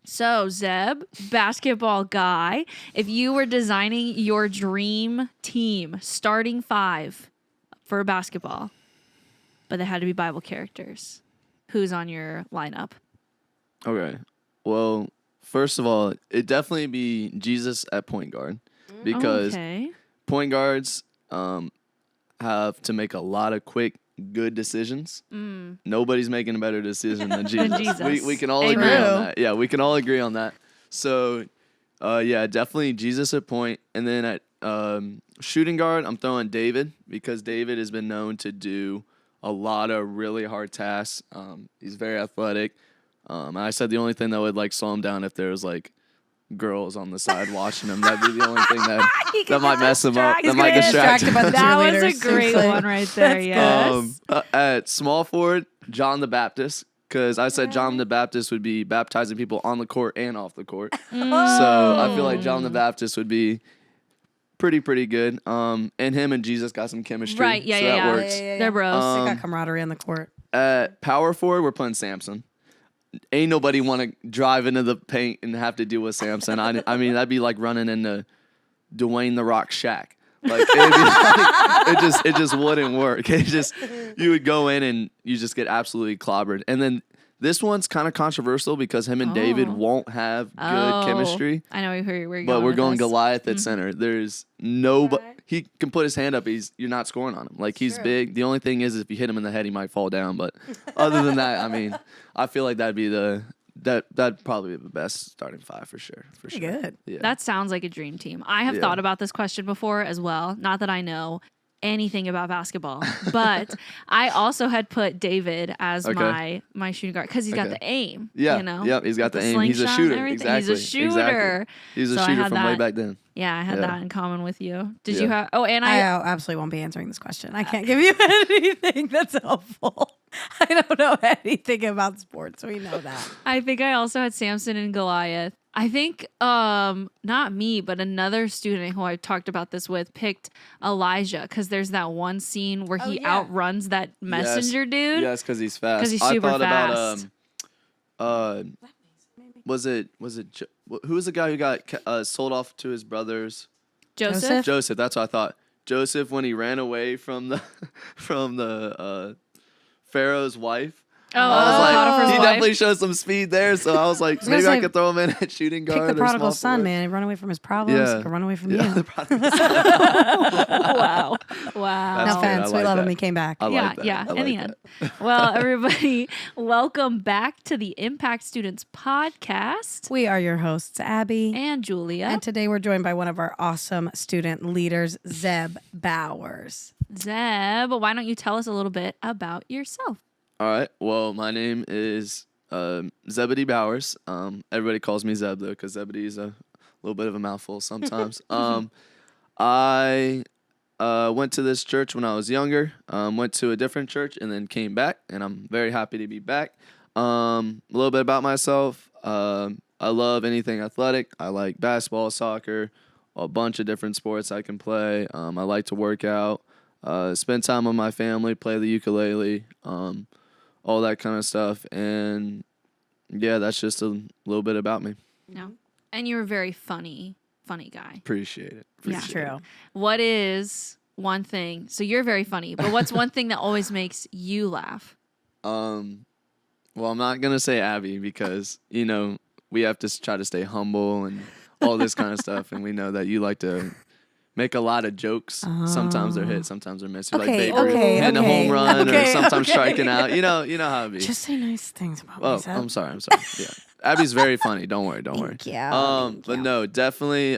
So, Zeb, basketball guy, if you were designing your dream team, starting 5 for basketball, but they had to be Bible characters, who's on your lineup? Okay. Well, first of all, it'd definitely be Jesus at point guard because Okay. point guards have to make a lot of quick, good decisions. Nobody's making a better decision than Jesus. Jesus. We can all Amen. agree on that. Yeah, we can all agree on that. So, yeah, definitely Jesus at point. And then at shooting guard, I'm throwing David because David has been known to do a lot of really hard tasks. He's very athletic. I said the only thing that would like slow him down if there was like girls on the side watching him. That'd be the only thing that might mess him up. That might distract him. by the That was a cheerleaders. great Seriously. one right there, yes. At small forward, John the Baptist, because I said John the Baptist would be baptizing people on the court and off the court. So I feel like John the Baptist would be pretty good. And him and Jesus got some chemistry. Right, yeah, so yeah, that yeah. works. They're bros. They got camaraderie on the court. At power forward, we're playing Samson. Ain't nobody want to drive into the paint and have to deal with Samson. I mean, that'd be like running into Dwayne the Rock Shaq. Like, it'd be like it just wouldn't work. You would go in and you just get absolutely clobbered. And then this one's kind of controversial because him and David won't have good chemistry. I know where you're going. But we're with going this. Goliath at center. There's nobody. He can put his hand up. You're not scoring on him. Like, he's big. The only thing is if you hit him in the head, he might fall down. But other than that, I mean, I feel like that'd be that'd probably be the best starting 5 for sure. Good. Yeah. That sounds like a dream team. I have thought about this question before as well. Not that I know anything about basketball, but I also had put David as my shooting guard because he's got the aim. Yeah. You know? Yep. He's got the aim. He's a slingshot and shooter. everything. Exactly. He's a shooter. He's a So I shooter had from way that. back then. Yeah, I had Yeah. that in common with you. Did Yeah. you have? Oh, and I I absolutely won't be answering this question. I can't give you anything that's helpful. I don't know anything about sports. We know that. I think I also had Samson and Goliath. I think not me, but another student who I talked about this with picked Elijah because there's that one scene where he outruns that messenger dude. Yes, because he's fast. 'Cause he's I super thought fast. about was it who was the guy who got sold off to his brothers? Joseph. Joseph. That's what I thought. Joseph, when he ran away from the Pharaoh's wife. Oh, I was like, Potiphar's he wife. definitely showed some speed there. So I was like, gonna maybe I say, could throw him in at shooting guard. Pick the or prodigal small son, forward. man. He run away from his problems. Yeah. He could run away from Yeah, you. the prodigal son. Wow. That's No fair. offense. I We like love that. him. He came back. I Yeah, like that. yeah. I In like the that. end. Well, everybody, welcome back to the Impact Students podcast. We are your hosts, Abby. And Julia. And today we're joined by one of our awesome student leaders, Zeb Bowers. Zeb, why don't you tell us a little bit about yourself? All right. Well, my name is Zebedee Bowers. Everybody calls me Zeb though, because Zebedee is a little bit of a mouthful sometimes. I went to this church when I was younger. Went to a different church and then came back, and I'm very happy to be back. A little bit about myself. I love anything athletic. I like basketball, soccer, a bunch of different sports I can play. I like to work out, spend time with my family, play the ukulele, all that kind of stuff. And yeah, that's just a little bit about me. No. And you're a very funny guy. Appreciate it. Yeah. Appreciate it. True. What is one thing? So you're very funny, but what's one thing that always makes you laugh? Well, I'm not gonna say Abby because we have to try to stay humble and all this kind of stuff, and we know that you like to make a lot of jokes. Sometimes they're hit, sometimes they're missed. Like Babe Ruth hitting a home run or sometimes striking out. You know how it be. Just say nice things about Oh, me, Zeb. I'm sorry. Yeah, Abby's very funny. Don't worry. Thank you. But no, definitely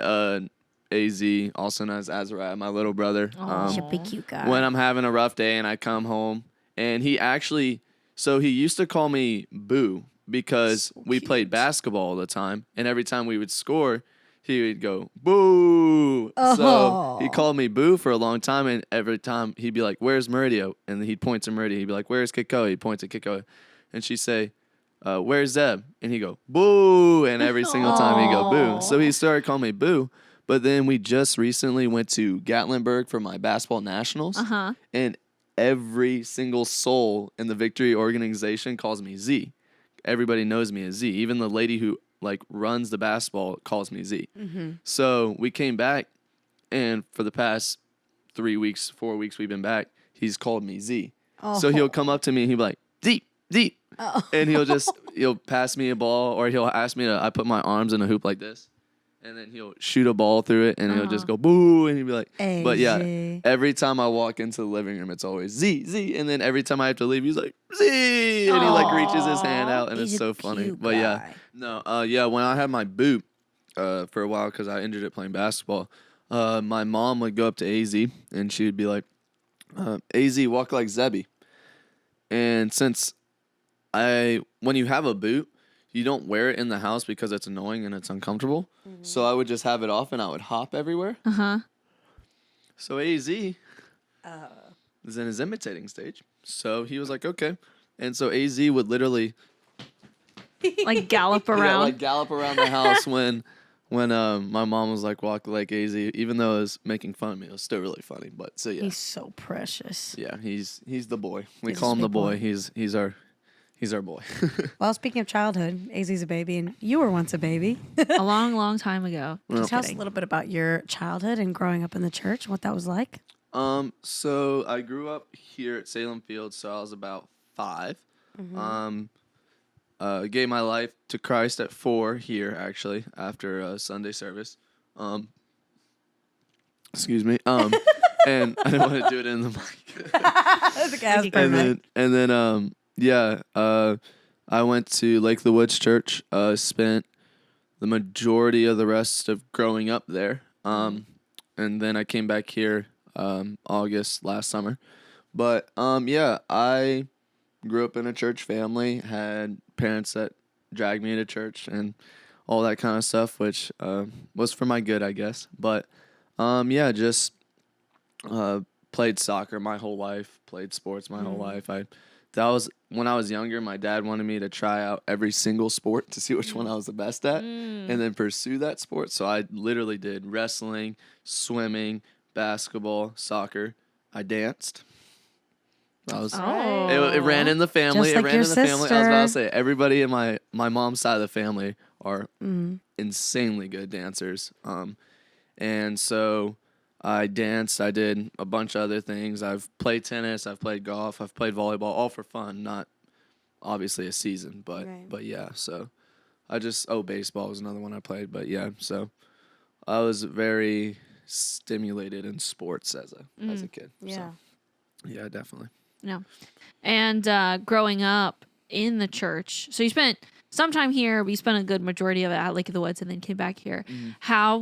AZ, also known as Azariah, my little brother. He's a big cute guy. When I'm having a rough day and I come home, and he used to call me Boo because we played basketball all the time, and every time we would score, he would go, boo. So he called me Boo for a long time, and every time he'd be like, where's Meridio? And he'd point to Meridio. He'd be like, where's Kiko? He'd point to Kiko. And she'd say, where's Zeb? And he'd go, boo. And every single time he'd go, boo. So he started calling me Boo. But then we just recently went to Gatlinburg for my basketball nationals. And every single soul in the Victory organization calls me Z. Everybody knows me as Z. Even the lady who like runs the basketball calls me Z. So we came back, and for the past 3 weeks, 4 weeks we've been back, he's called me Z. So he'll come up to me and he'll be like, Z, Z. And he'll pass me a ball, or he'll ask me I put my arms in a hoop like this. And then he'll shoot a ball through it, and he'll just go boo, and he'll be like, but yeah, AZ. every time I walk into the living room, it's always Z, Z. And then every time I have to leave, he's like, Z. And he like reaches his hand out, and He's it's a so funny. cute But yeah, guy. no, yeah, when I had my boot for a while because I injured it playing basketball, my mom would go up to AZ, and she would be like, AZ, walk like Zebby. And since when you have a boot, you don't wear it in the house because it's annoying and it's uncomfortable. So I would just have it off and I would hop everywhere. Uh-huh. So AZ is in his imitating stage. So he was like, okay. And so AZ would literally Like gallop around. yeah, like gallop around the house when my mom was like, walk like AZ. Even though it was making fun of me, it was still really funny. But so yeah. He's so precious. Yeah, he's the boy. We He's call a him the big boy. boy. He's our boy. Well, speaking of childhood, AZ's a baby, and you were once a baby. A long, long time ago. Just tell us a kidding. little bit about your childhood and growing up in the church, what that was like. So I grew up here at Salem Field, so I was about 5. Gave my life to Christ at 4 here, actually, after Sunday service. Excuse me. And I didn't want to do it in the mic. That's a gas and then yeah, I went to Lake of the Woods Church. Spent the majority of the rest of growing up there. And then I came back here August last summer. But yeah, I grew up in a church family, had parents that dragged me to church and all that kind of stuff, which was for my good, I guess. But yeah, just played soccer my whole life, played sports my whole life. That was when I was younger. My dad wanted me to try out every single sport to see which one I was the best at, and then pursue that sport. So I literally did wrestling, swimming, basketball, soccer. I danced. That was it ran in the family. Just like it ran your in the family. I was about to sister. say everybody in my mom's side of the family are insanely good dancers. And so I danced. I did a bunch of other things. I've played tennis. I've played golf. I've played volleyball, all for fun, not obviously a season. But Right. but yeah. So I just baseball was another one I played. But yeah, so I was very stimulated in sports as a kid. Yeah. So, yeah, definitely. No. And growing up in the church, so you spent some time here, but you spent a good majority of it at Lake of the Woods and then came back here. How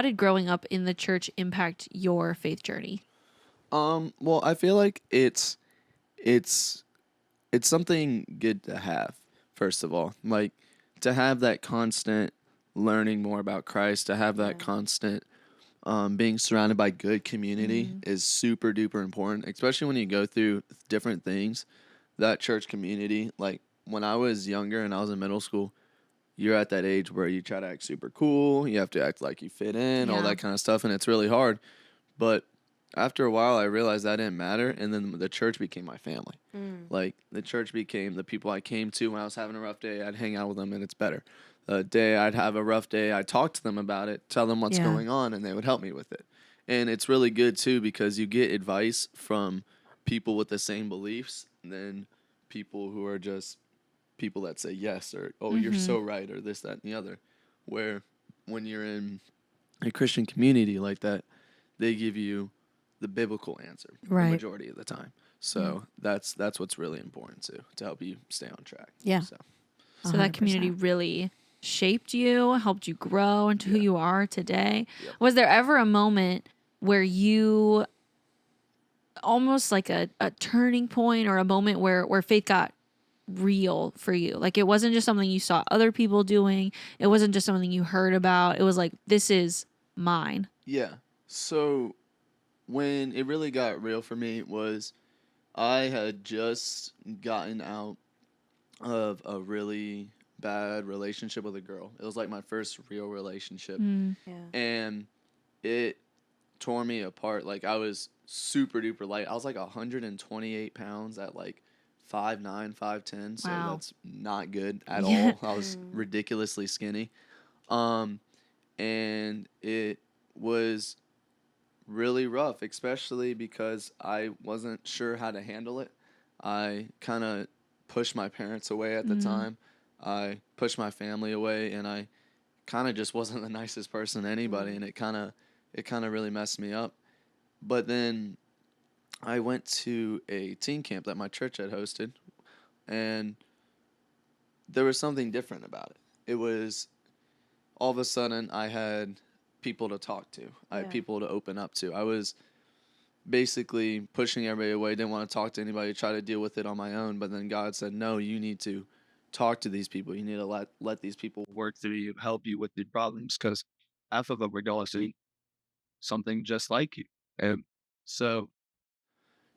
did growing up in the church impact your faith journey? Well, I feel like it's something good to have, first of all. Like to have that constant learning more about Christ, to have that constant being surrounded by good community is super duper important, especially when you go through different things. That church community, like when I was younger and I was in middle school, you're at that age where you try to act super cool. You have to act like you fit in, all Yeah. that kind of stuff, and it's really hard. But after a while, I realized that didn't matter, and then the church became my family. Like the church became the people I came to when I was having a rough day. I'd hang out with them, and it's better. The day I'd have a rough day, I'd talk to them about it, tell them what's Yeah. going on, and they would help me with it. And it's really good too because you get advice from people with the same beliefs than people who are just people that say yes or you're so right or this, that, and the other. Where when you're in a Christian community like that, they give you the biblical answer Right. the majority of the time. So that's what's really important to help you stay on track. Yeah. So. So that community 100%. really shaped you, helped you grow into who you are today. Yep. Was there ever a moment where you almost like a turning point or a moment where faith got real for you? Like it wasn't just something you saw other people doing. It wasn't just something you heard about. It was like, this is mine. Yeah. So when it really got real for me was I had just gotten out of a really bad relationship with a girl. It was like my first real relationship. Yeah. And it tore me apart. Like I was super duper light. I was like 128 pounds at like 5'9", 5'10", so Wow. that's not good at Yeah. all. I was ridiculously skinny. Um, and it was really rough, especially because I wasn't sure how to handle it. I kind of pushed my parents away at the time. I pushed my family away, and I kind of just wasn't the nicest person to anybody, and it kind of really messed me up. But then I went to a teen camp that my church had hosted, and there was something different about it. It was all of a sudden I had people to talk to. I had Yeah. people to open up to. I was basically pushing everybody away, didn't want to talk to anybody, try to deal with it on my own. But then God said, no, you need to talk to these people. You need to let these people work through you, help you with your problems, because half of them were going through something just like you. And so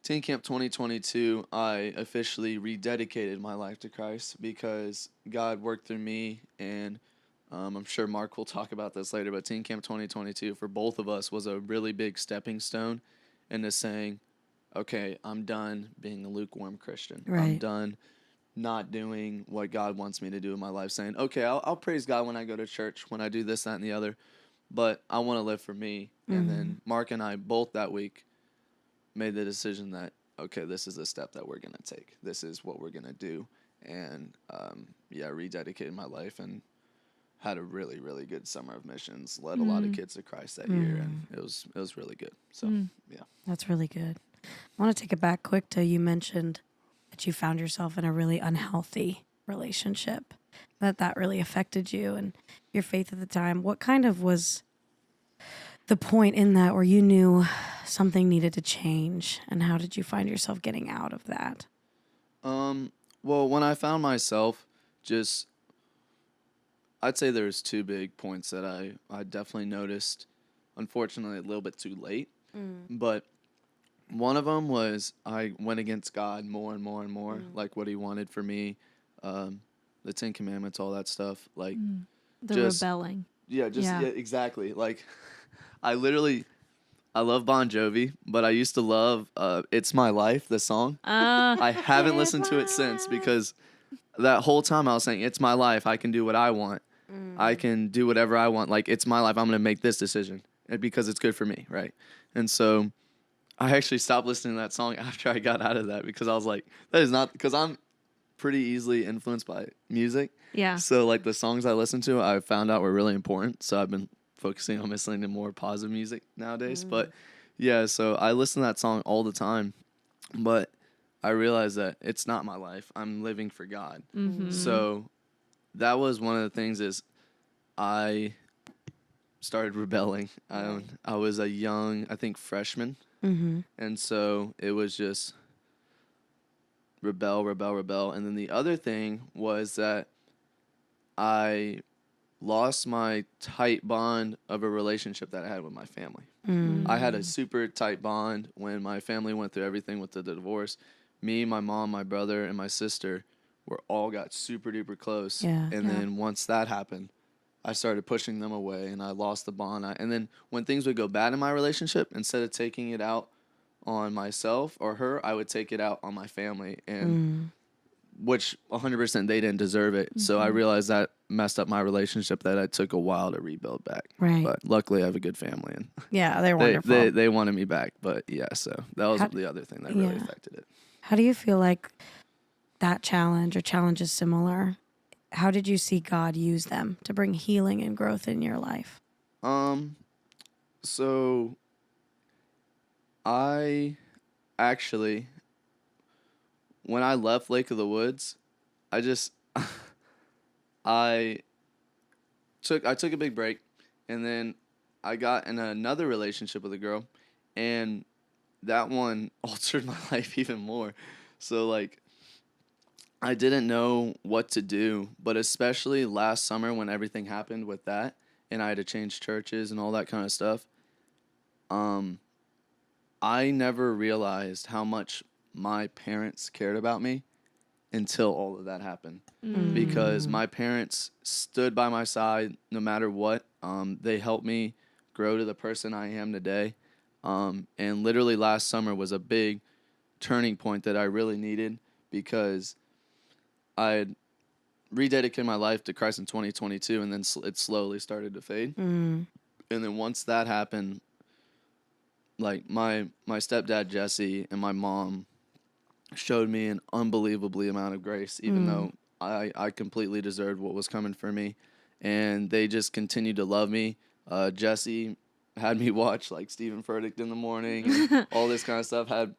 Teen Camp 2022, I officially rededicated my life to Christ because God worked through me, and I'm sure Mark will talk about this later, but Teen Camp 2022 for both of us was a really big stepping stone into saying, okay, I'm done being a lukewarm Christian. I'm Right. done not doing what God wants me to do in my life, saying, okay, I'll praise God when I go to church, when I do this, that, and the other, but I want to live for me. And then Mark and I both that week made the decision that, okay, this is the step that we're going to take. This is what we're going to do. And rededicated my life and had a really, really good summer of missions, led a lot of kids to Christ that year, and it was really good. So, yeah. That's really good. I want to take it back quick to you mentioned that you found yourself in a really unhealthy relationship, that really affected you and your faith at the time. What kind of was the point in that where you knew something needed to change, and how did you find yourself getting out of that? Well, when I found myself, just I'd say there's two big points that I definitely noticed, unfortunately a little bit too late. But one of them was I went against God more and more and more, like what he wanted for me, the Ten Commandments, all that stuff. Like, The just rebelling. yeah, just Yeah. yeah, exactly. Like, I love Bon Jovi, but I used to love "It's My Life," the song. I haven't listened to it since because that whole time I was saying, "It's my life. I can do what I want. I can do whatever I want. Like, it's my life. I'm gonna make this decision because it's good for me, right?" And so I actually stopped listening to that song after I got out of that because I was like, that is not, because I'm pretty easily influenced by music. Yeah. So like the songs I listen to, I found out were really important. So I've been focusing on listening to more positive music nowadays. But yeah, so I listen to that song all the time. But I realized that it's not my life. I'm living for God. So that was one of the things is I started rebelling. I was a young, I think, freshman. And so it was just rebel, rebel, rebel. And then the other thing was that I lost my tight bond of a relationship that I had with my family. I had a super tight bond when my family went through everything with the divorce. Me, my mom, my brother, and my sister were all got super duper close. Yeah. And then once that happened, I started pushing them away and I lost the bond. And then when things would go bad in my relationship, instead of taking it out on myself or her, I would take it out on my family, and which 100% they didn't deserve it. So I realized that messed up my relationship that it took a while to rebuild back. Right. But luckily I have a good family and Yeah, they're they, wonderful. they wanted me back. But yeah, so that was the other thing that really yeah. affected it. How do you feel like that challenge or challenges similar? How did you see God use them to bring healing and growth in your life? So I actually, when I left Lake of the Woods, I just I took a big break, and then I got in another relationship with a girl, and that one altered my life even more. So like I didn't know what to do, but especially last summer when everything happened with that and I had to change churches and all that kind of stuff. I never realized how much my parents cared about me until all of that happened. Because my parents stood by my side no matter what. They helped me grow to the person I am today. And literally last summer was a big turning point that I really needed because I had rededicated my life to Christ in 2022, and then it slowly started to fade. Mm. And then once that happened, like my stepdad Jesse and my mom showed me an unbelievably amount of grace, even though I completely deserved what was coming for me, and they just continued to love me. Jesse had me watch like Stephen Furtick in the morning, and all this kind of stuff. Had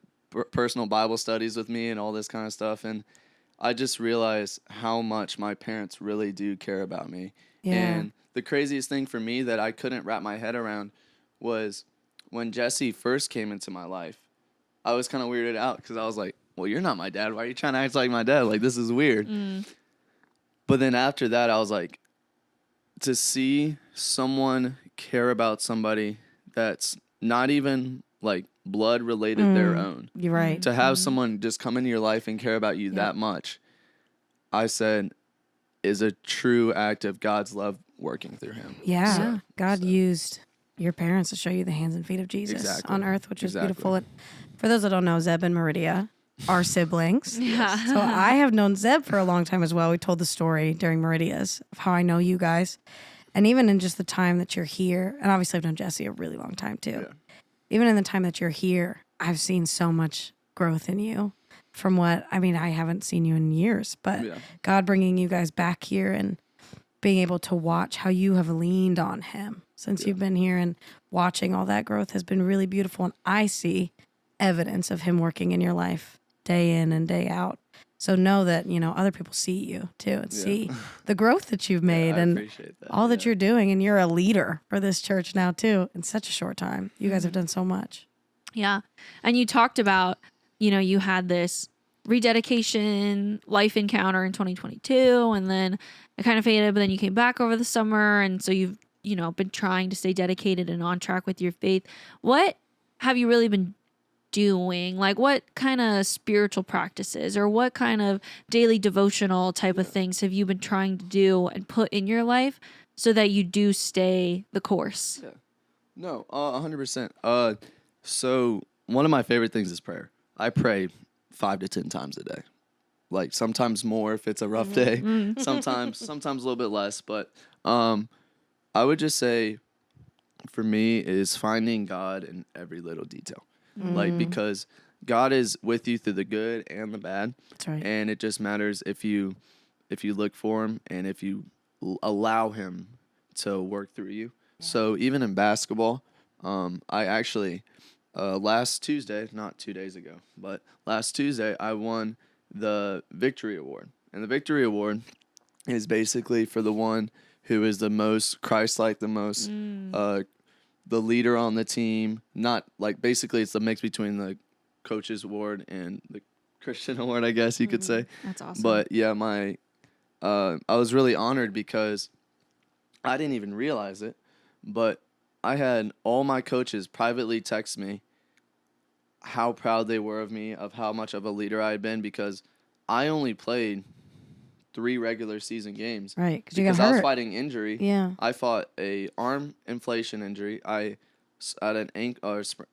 personal Bible studies with me and all this kind of stuff, and I just realized how much my parents really do care about me. Yeah. And the craziest thing for me that I couldn't wrap my head around was when Jesse first came into my life. I was kind of weirded out because I was like, well, you're not my dad. Why are you trying to act like my dad? Like, this is weird. But then after that, I was like, to see someone care about somebody that's not even like blood related their own. You're right. To have someone just come into your life and care about you that much, I said, is a true act of God's love working through him. Yeah. God used your parents to show you the hands and feet of Jesus on earth, which is beautiful. And for those that don't know, Zeb and Meridia are siblings. Yeah. So I have known Zeb for a long time as well. We told the story during Meridia's of how I know you guys. And even in just the time that you're here, and obviously I've known Jesse a really long time too. Yeah. Even in the time that you're here, I've seen so much growth in you from what, I mean, I haven't seen you in years, but God bringing you guys back here and being able to watch how you have leaned on him since you've been here, and watching all that growth has been really beautiful. And I see evidence of him working in your life day in and day out. So know that, you know, other people see you too and see the growth that you've made and all that you're doing. And you're a leader for this church now too in such a short time. You guys have done so much. Yeah. And you talked about, you know, you had this rededication life encounter in 2022, and then it kind of faded, but then you came back over the summer. And so you've, you know, been trying to stay dedicated and on track with your faith. What have you really been doing? Like, what kind of spiritual practices or what kind of daily devotional type of things have you been trying to do and put in your life so that you do stay the course? Yeah. No, 100%. So one of my favorite things is prayer. I pray 5 to 10 times a day. Like sometimes more if it's a rough day. Sometimes a little bit less. But I would just say for me is finding God in every little detail. Like, because God is with you through the good and the bad. That's right. And it just matters if you look for him and if you allow him to work through you. So even in basketball, I actually last Tuesday, not 2 days ago, but last Tuesday, I won the Victory Award. And the Victory Award is basically for the one who is the most Christ-like, the most the leader on the team. Not like, basically it's the mix between the coach's award and the Christian award, I guess you could say. That's awesome. But yeah, I was really honored because I didn't even realize it, but I had all my coaches privately text me how proud they were of me, of how much of a leader I had been, because I only played 3 regular season games. Right, because I was fighting injury. Yeah. I fought a arm inflation injury. I had an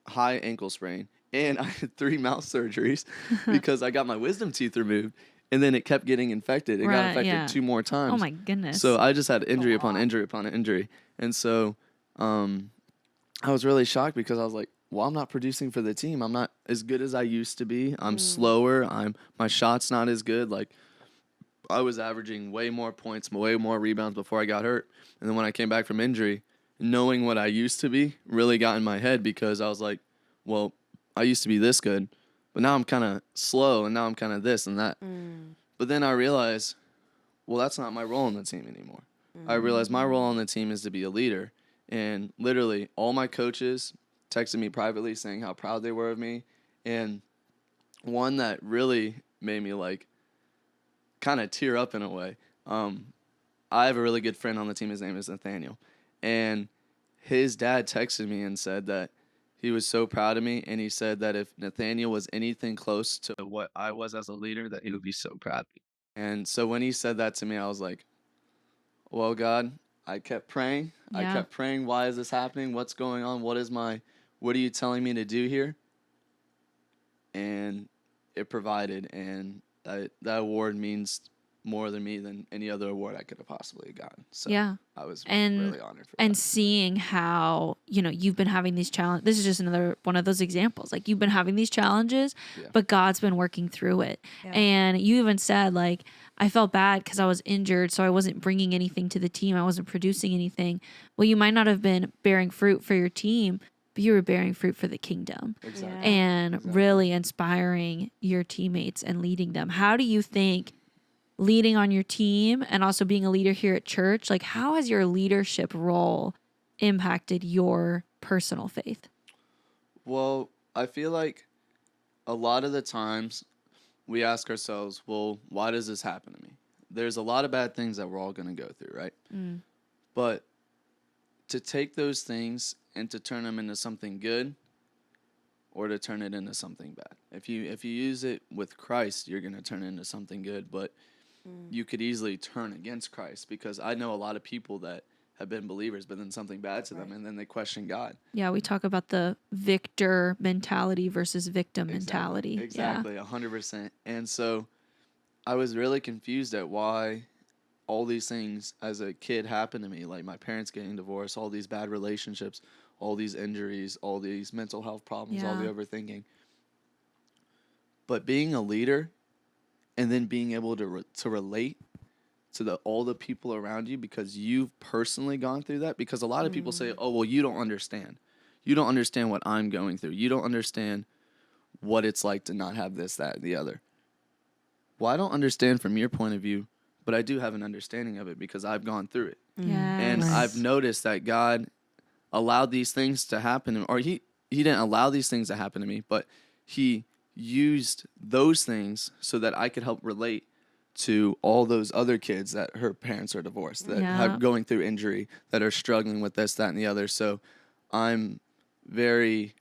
high ankle sprain, and I had 3 mouth surgeries because I got my wisdom teeth removed, and then it kept getting infected. It got infected 2 more times. Oh my goodness. So I just had injury upon injury upon injury, and so I was really shocked because I was like, well, I'm not producing for the team. I'm not as good as I used to be. I'm slower. My shot's not as good. Like, I was averaging way more points, way more rebounds before I got hurt. And then when I came back from injury, knowing what I used to be really got in my head, because I was like, well, I used to be this good, but now I'm kind of slow, and now I'm kind of this and that. But then I realized, well, that's not my role in the team anymore. I realized my role on the team is to be a leader. And literally all my coaches texted me privately saying how proud they were of me. And one that really made me like kind of tear up in a way. I have a really good friend on the team. His name is Nathaniel. And his dad texted me and said that he was so proud of me. And he said that if Nathaniel was anything close to what I was as a leader, that he would be so proud of me. And so when he said that to me, I was like, well, God, I kept praying. Yeah. I kept praying, why is this happening? What's going on? What are you telling me to do here? And it provided. And that award means more to me than any other award I could have possibly gotten. So Yeah. I was And really honored for and that. seeing how, you've been having these challenges. This is just another one of those examples. Like, you've been having these challenges, Yeah. but God's been working through it. Yeah. And you even said, like, I felt bad because I was injured, so I wasn't bringing anything to the team. I wasn't producing anything. Well, you might not have been bearing fruit for your team, but you were bearing fruit for the kingdom. Exactly. Yeah. And Exactly. really inspiring your teammates and leading them. How do you think leading on your team and also being a leader here at church, like, how has your leadership role impacted your personal faith? Well, I feel like a lot of the times we ask ourselves, well, why does this happen to me? There's a lot of bad things that we're all going to go through, right? But to take those things and to turn them into something good or to turn it into something bad. If you use it with Christ, you're going to turn it into something good, but you could easily turn against Christ, because I know a lot of people that have been believers, but then something bad to them, and then they question God. Yeah, we talk about the victor mentality versus victim mentality. Exactly, 100%. And so I was really confused at why all these things as a kid happened to me, like my parents getting divorced, all these bad relationships, all these injuries, all these mental health problems, all the Yeah. overthinking. But being a leader and then being able to relate to all the people around you because you've personally gone through that. Because a lot of people say, oh, well, you don't understand. You don't understand what I'm going through. You don't understand what it's like to not have this, that, and the other. Well, I don't understand from your point of view, but I do have an understanding of it because I've gone through it. Yeah. And Nice. I've noticed that God allowed these things to happen, or he didn't allow these things to happen to me, but he used those things so that I could help relate to all those other kids that her parents are divorced, that Yeah. have going through injury, that are struggling with this, that, and the other. So I'm very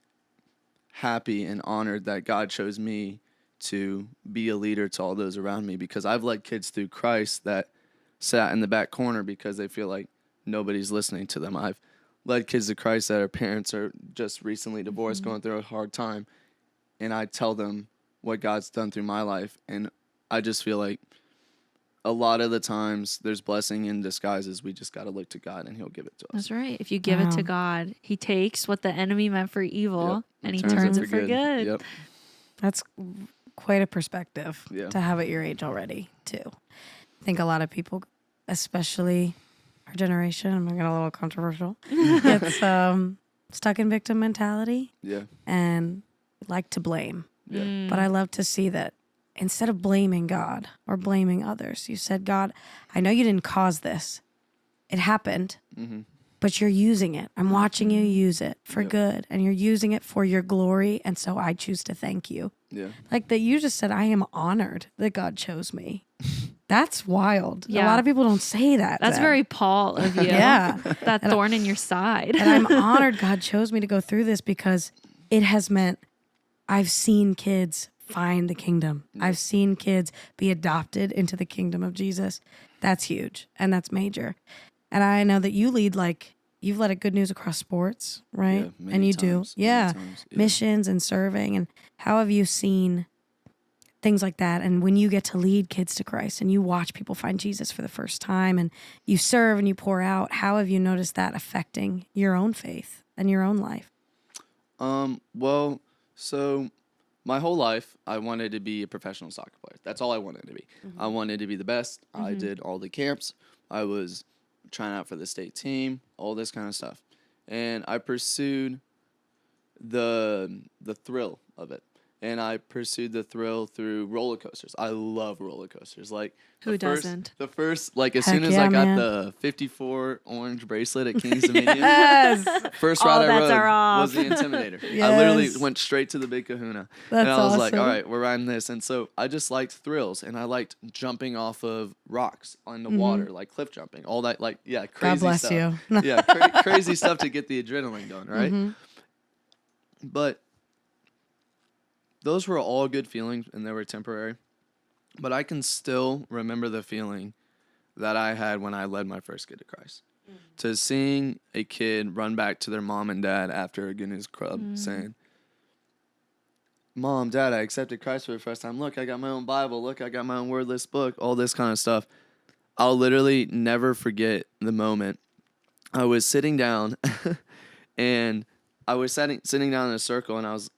happy and honored that God chose me to be a leader to all those around me, because I've led kids through Christ that sat in the back corner because they feel like nobody's listening to them. I've led kids to Christ that our parents are just recently divorced, going through a hard time, and I tell them what God's done through my life. And I just feel like a lot of the times there's blessing in disguises. We just got to look to God and he'll give it to us. That's right. If you give it to Wow. God, he takes what the enemy meant for evil Yep. and he turns it for good. Yep. That's quite a perspective Yeah. to have at your age already, too. I think a lot of people, especially our generation, I'm going to get a little controversial, gets stuck in victim mentality Yeah. and like to blame. Yeah. But I love to see that instead of blaming God or blaming others, you said, God, I know you didn't cause this. It happened, but you're using it. I'm watching you use it for Yep. good, and you're using it for your glory. And so I choose to thank you. Yeah. Like that you just said, I am honored that God chose me. That's wild. A Yeah. lot of people don't say that. That's Zeb. very Paul of you. Yeah. That thorn in your side. And I'm honored God chose me to go through this because it has meant I've seen kids find the kingdom. I've seen kids be adopted into the kingdom of Jesus. That's huge and that's major. And I know that you lead, like, you've led a good news across sports, right? Yeah, many and you times, do. many Yeah. times, yeah. Missions and serving. And how have you seen things like that? And when you get to lead kids to Christ and you watch people find Jesus for the first time and you serve and you pour out, how have you noticed that affecting your own faith and your own life? Well, so my whole life, I wanted to be a professional soccer player. That's all I wanted to be. I wanted to be the best. I did all the camps. I was trying out for the state team, all this kind of stuff. And I pursued the thrill of it. And I pursued the thrill through roller coasters. I love roller coasters. Like, Who the first- doesn't? The first, like, as Heck soon as yeah, I got man. the 54 orange bracelet at King's Dominion, first All ride I bets rode are off. was the Intimidator. I literally Yes. went straight to the Big Kahuna. That's and I was like, awesome. all right, we're riding this. And so I just liked thrills, and I liked jumping off of rocks on the water, like cliff jumping, all that, like, yeah, crazy God bless stuff. you. Yeah, crazy stuff to get the adrenaline going, right? But those were all good feelings, and they were temporary. But I can still remember the feeling that I had when I led my first kid to Christ. To seeing a kid run back to their mom and dad after a good news club saying, Mom, Dad, I accepted Christ for the first time. Look, I got my own Bible. Look, I got my own wordless book, all this kind of stuff. I'll literally never forget the moment. I was sitting down and I was sitting down in a circle, and I was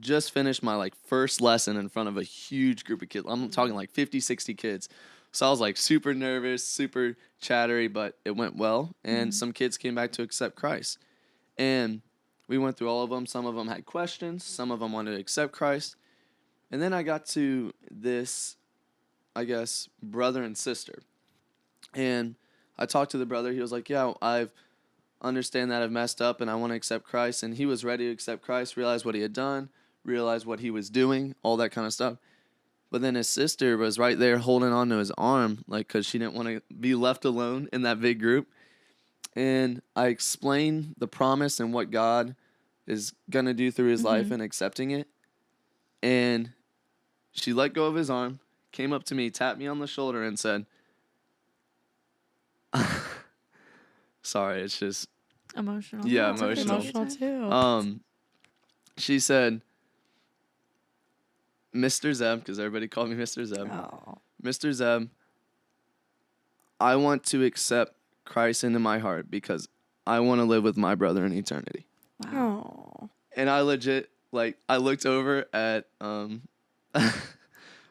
just finished my like first lesson in front of a huge group of kids. I'm talking like 50, 60 kids. So I was like super nervous, super chattery, but it went well. And some kids came back to accept Christ. And we went through all of them. Some of them had questions. Some of them wanted to accept Christ. And then I got to this, I guess, brother and sister. And I talked to the brother. He was like, yeah, I've understand that I've messed up and I want to accept Christ. And he was ready to accept Christ, realized what he had done, realized what he was doing, all that kind of stuff. But then his sister was right there holding on to his arm, like, because she didn't want to be left alone in that big group. And I explained the promise and what God is going to do through his life and accepting it. And she let go of his arm, came up to me, tapped me on the shoulder, and said, sorry, it's just, Emotional. yeah, That's okay. emotional. Emotional too. She said, Mr. Zeb, because everybody called me Mr. Zeb. Oh. Mr. Zeb, I want to accept Christ into my heart because I want to live with my brother in eternity. Wow. Oh. And I legit, like, I looked over at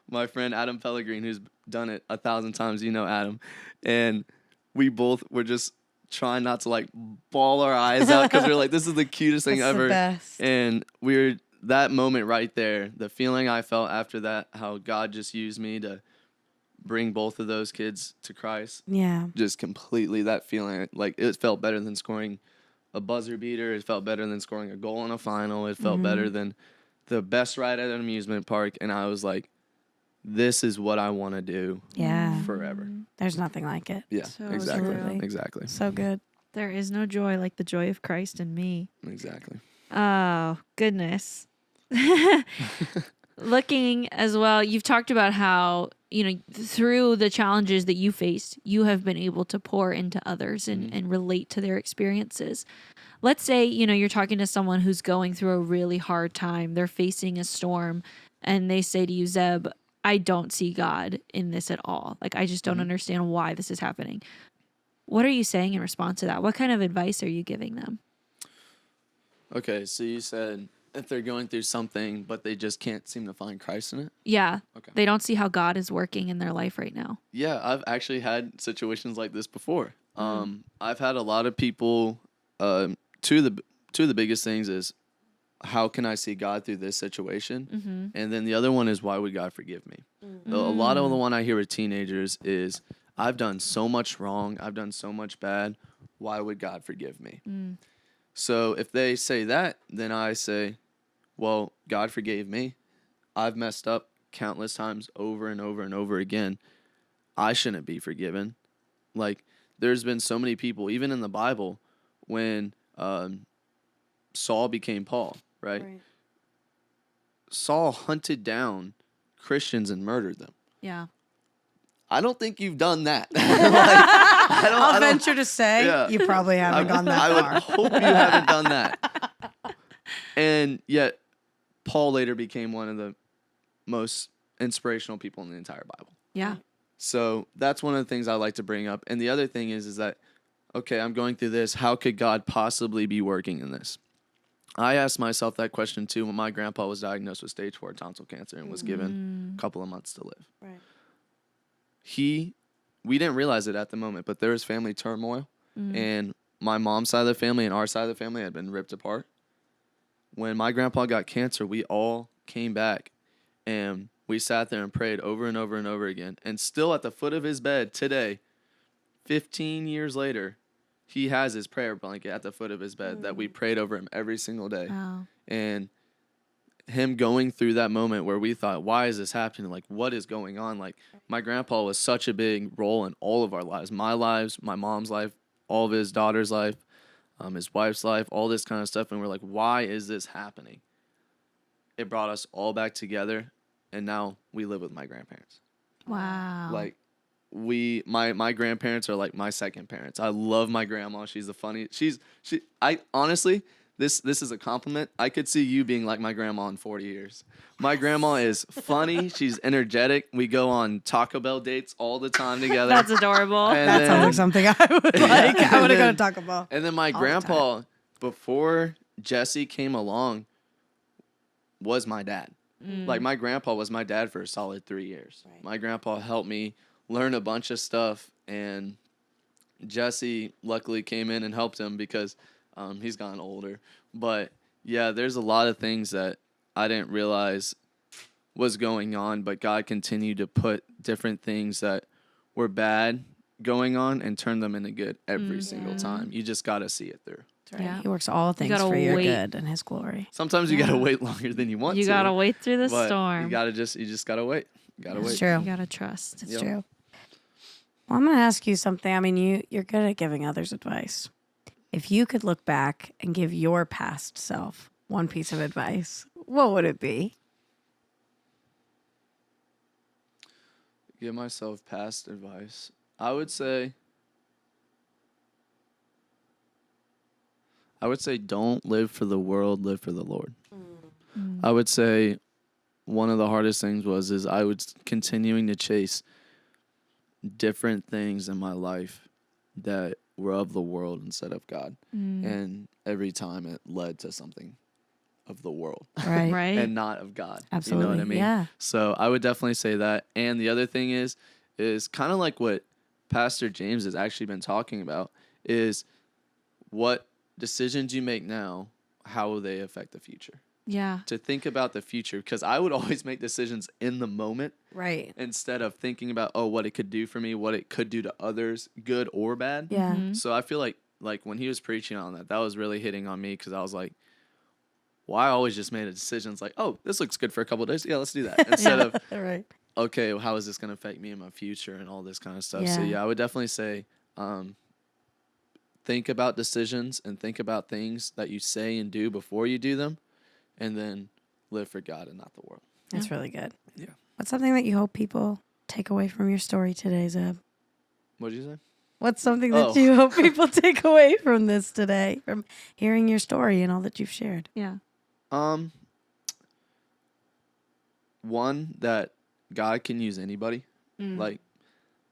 my friend Adam Pellegrin, who's done it 1,000 times. You know Adam. And we both were just trying not to, like, bawl our eyes out because we are like, this is the cutest thing That's ever. the best. And we're, that moment right there, the feeling I felt after that, how God just used me to bring both of those kids to Christ, Yeah. just completely, that feeling, like, it felt better than scoring a buzzer beater. It felt better than scoring a goal in a final. It felt better than the best ride at an amusement park. And I was like, this is what I want to do Yeah. forever. There's nothing like it. Yeah, So exactly. true. Exactly. So good. There is no joy like the joy of Christ in me. Exactly. Oh, goodness. Looking as well, you've talked about how, you know, through the challenges that you faced, you have been able to pour into others and relate to their experiences. Let's say, you know, you're talking to someone who's going through a really hard time. They're facing a storm and they say to you, Zeb, I don't see God in this at all. Like, I just don't understand why this is happening. What are you saying in response to that? What kind of advice are you giving them? Okay, so you said if they're going through something, but they just can't seem to find Christ in it? Yeah. Okay. They don't see how God is working in their life right now. Yeah, I've actually had situations like this before. I've had a lot of people. Two of the biggest things is, how can I see God through this situation? And then the other one is, why would God forgive me? A lot of the one I hear with teenagers is, I've done so much wrong. I've done so much bad. Why would God forgive me? So if they say that, then I say, well, God forgave me. I've messed up countless times over and over and over again. I shouldn't be forgiven. Like, there's been so many people, even in the Bible, when Saul became Paul, right? Saul hunted down Christians and murdered them. Yeah. I don't think you've done that. I'll venture to say Yeah. you probably haven't gone that I would far. hope you haven't done that. And yet, Paul later became one of the most inspirational people in the entire Bible. Yeah. So that's one of the things I like to bring up. And the other thing is that, okay, I'm going through this. How could God possibly be working in this? I asked myself that question too when my grandpa was diagnosed with stage 4 tonsil cancer and was given a couple of months to live. Right. We didn't realize it at the moment, but there was family turmoil, and my mom's side of the family and our side of the family had been ripped apart. When my grandpa got cancer, we all came back, and we sat there and prayed over and over and over again. And still at the foot of his bed today, 15 years later, he has his prayer blanket at the foot of his bed that we prayed over him every single day. Wow. And him going through that moment where we thought, why is this happening? Like, what is going on? Like, my grandpa was such a big role in all of our lives, my lives, my mom's life, all of his daughter's life, his wife's life, all this kind of stuff. And we're like, why is this happening? It brought us all back together. And now we live with my grandparents. Wow. Like, my grandparents are like my second parents. I love my grandma. She's the funny. I honestly, this is a compliment. I could see you being like my grandma in 40 years. My grandma is funny. She's energetic. We go on Taco Bell dates all the time together. That's adorable. And That then- sounds like something I would like. I And want to go then- to Taco Bell. And then my all the grandpa, before Jesse came along, was my dad. Like my grandpa was my dad for a solid 3 years. Right. My grandpa helped me learn a bunch of stuff, and Jesse luckily came in and helped him because he's gotten older. But yeah, there's a lot of things that I didn't realize was going on, but God continued to put different things that were bad going on and turn them into good every single time. You just got to see it through. That's right. Yeah. He works all things gotta for your wait. good and his glory. Sometimes you got to wait longer than you want You to. gotta wait through the but storm. You just gotta wait. You gotta It's wait. true. You gotta trust. It's Yep. true. Well, I'm going to ask you something. I mean, you're good at giving others advice. If you could look back and give your past self one piece of advice, what would it be? Give myself past advice. I would say don't live for the world, live for the Lord. I would say one of the hardest things is I was continuing to chase different things in my life that were of the world instead of God. And every time it led to something of the world Right. Right? and not of God. Absolutely. You know what I mean? Yeah. So I would definitely say that. And the other thing is kind of like what Pastor James has actually been talking about is what decisions you make now, how will they affect the future? Yeah. To think about the future, because I would always make decisions in the moment Right. instead of thinking about, what it could do for me, what it could do to others, good or bad. Yeah. So I feel like when he was preaching on that was really hitting on me, because I was like, well, I always just made a decision. It's like, oh, this looks good for a couple of days. Yeah, let's do that. Instead of, Right. okay, well, how is this going to affect me in my future and all this kind of stuff. So Yeah. yeah, I would definitely say think about decisions and think about things that you say and do before you do them, and then live for God and not the world. That's really good. Yeah. What's something that you hope people take away from your story today, Zeb? What did you say? What's something that Oh. you hope people take away from this today, from hearing your story and all that you've shared? Yeah. One, that God can use anybody. Like,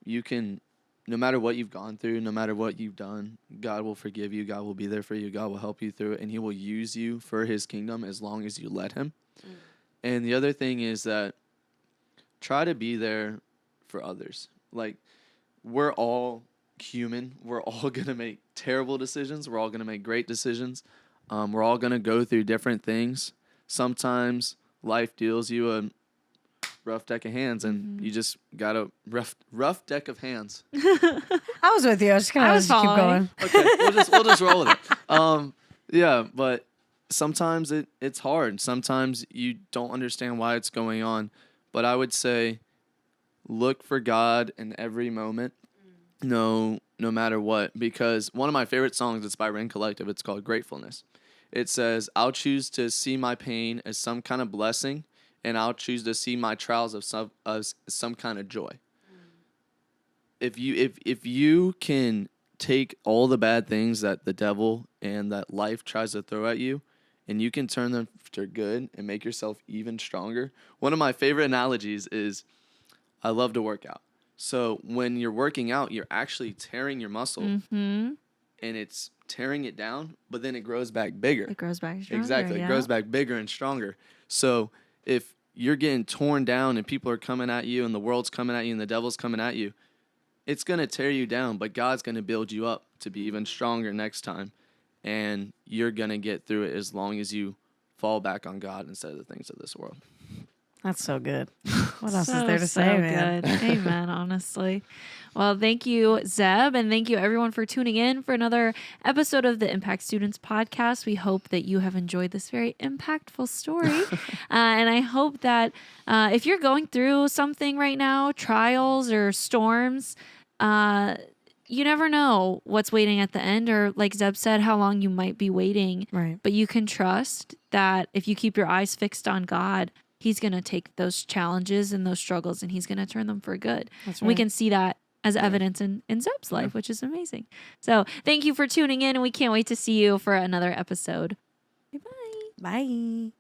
you can, no matter what you've gone through, no matter what you've done, God will forgive you. God will be there for you. God will help you through it, and he will use you for his kingdom as long as you let him. And the other thing is that try to be there for others. Like, we're all human. We're all going to make terrible decisions. We're all going to make great decisions. We're all going to go through different things. Sometimes life deals you a rough deck of hands, and you just got a rough deck of hands. I was with you. I was just I gonna was keep following. going. Okay, we'll just roll with it. Yeah, but sometimes it's hard. Sometimes you don't understand why it's going on. But I would say look for God in every moment, no matter what. Because one of my favorite songs, it's by Ring Collective. It's called Gratefulness. It says, I'll choose to see my pain as some kind of blessing, and I'll choose to see my trials as some kind of joy. If you can take all the bad things that the devil and that life tries to throw at you, and you can turn them to good and make yourself even stronger. One of my favorite analogies is I love to work out. So when you're working out, you're actually tearing your muscle, and it's tearing it down, but then it grows back bigger. It grows back stronger. Exactly. Yeah. It grows back bigger and stronger. So if you're getting torn down and people are coming at you and the world's coming at you and the devil's coming at you, it's going to tear you down, but God's going to build you up to be even stronger next time. And you're going to get through it as long as you fall back on God instead of the things of this world. That's so good. What else is So, there to say, man? Good. Amen, honestly. Well, thank you, Zeb, and thank you everyone for tuning in for another episode of the Impact Students podcast. We hope that you have enjoyed this very impactful story. And I hope that if you're going through something right now, trials or storms, you never know what's waiting at the end, or like Zeb said, how long you might be waiting. Right. But you can trust that if you keep your eyes fixed on God, he's going to take those challenges and those struggles and he's going to turn them for good. That's And we right. can see that as evidence in Zeb's life, which is amazing. So thank you for tuning in, and we can't wait to see you for another episode Bye.